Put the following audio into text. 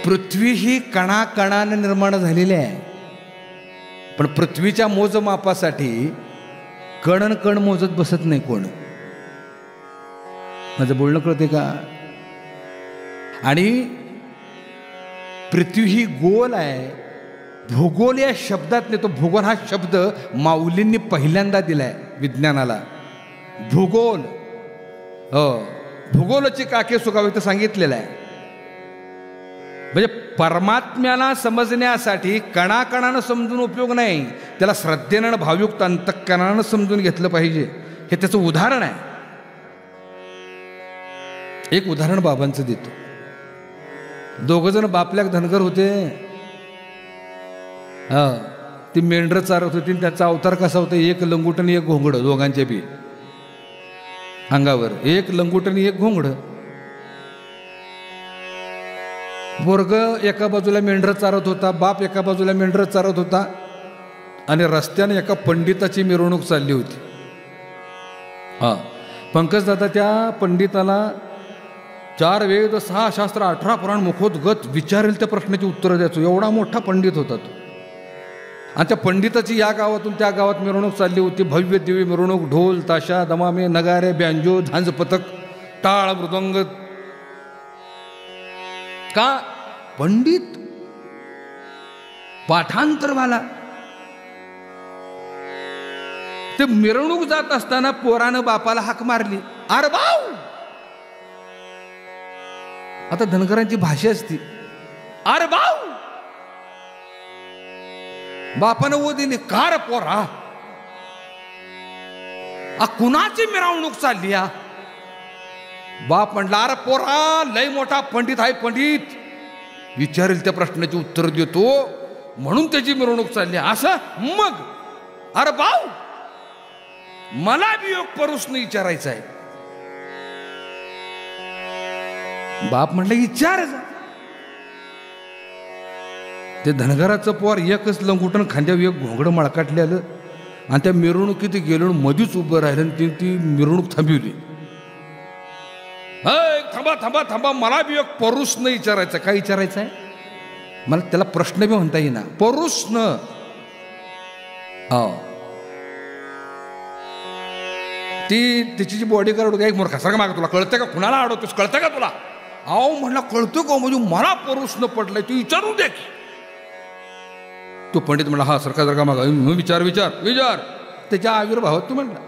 पृथ्वी ही कणाकणाने निर्माण झालेली आहे, पण पृथ्वीच्या मोजमापासाठी कण कण मोजत बसत नाही कोण. माझं बोलणं कळते का? आणि पृथ्वी ही गोल आहे. भूगोल या शब्दात नाही, तो भूगोल हा शब्द माऊलींनी पहिल्यांदा दिलाय विज्ञानाला. भूगोल, भूगोलची काके सुगावे तर सांगितलेलं आहे. म्हणजे परमात्म्याला समजण्यासाठी कणाकणानं समजून उपयोग नाही, त्याला श्रद्धेनं भावयुक्त अंतःकरणानं समजून घेतलं पाहिजे. हे त्याचं उदाहरण आहे. एक उदाहरण बाबांचं देतो. दोघंजण बापल्याक धनगर होते. ती मेंढरं चारत होती. त्याचा अवतार कसा होता? एक लंगूट आणि एक घोंगडं, दोघांच्या बी अंगावर एक लंगूट आणि एक घोंगडं. पोरग एका बाजूला मेंढरं चारत होता, बाप एका बाजूला मेंढरं चारत होता, आणि रस्त्याने एका पंडिताची मिरवणूक चालली होती. पंकज दादा त्या पंडिताला 4 वेद 6 शास्त्र 18 पुराण मुखोद्गत विचारेल त्या प्रश्नाची उत्तरं द्यायचो. एवढा मोठा पंडित होता तो. आणि त्या पंडिताची या गावातून त्या गावात मिरवणूक चालली होती. भव्य दिव्य मिरवणूक, ढोल ताशा दमामे नगारे ब्यांजो झांज पथक टाळ मृदंग. का? पंडित पाठांतरवाला. ते मिरवणूक जात असताना पोरानं बापाला हाक मारली, अरे भाऊ. आता धनगरांची भाषा असती, अरे भाऊ. बापानं वो दिली, का रे पोरा, कुणाची मिरवणूक चालली? बाप म्हणला, अरे पोरा लय मोठा पंडित आहे, पंडित विचारेल त्या प्रश्नाची उत्तर देतो म्हणून त्याची मिरवणूक चालली असं. मग अरे भाऊ मला बी एक प्रश्न विचारायचा आहे. बाप म्हटलं विचार. ते धनगराचं पोर एकच लंगुटन खांद्यावर एक घोंगडं मळकाटले आलं आणि त्या मिरवणुकीत गेलो मधीच उभं राहिलं आणि ती मिरवणूक थांबवली. थांबा थांबा थांबा, मला बी एक प्रश्न विचारायचा. काय विचारायचं आहे मला? त्याला प्रश्न बी म्हणता येईना, प्रश्न. तिची जी बॉडी गार्ड होती, एक मूर्खा सारखं माग, तुला कळतंय का? कुणाला अडवतोस? कळतंय का तुला? म्हणला कळतो का? म्हणजे मला प्रश्न पडलाय, तू विचारू दे. तो पंडित म्हणला, हा सरका सरका मागा, विचार विचार विचार. त्याच्या आविर्भावात तू म्हणला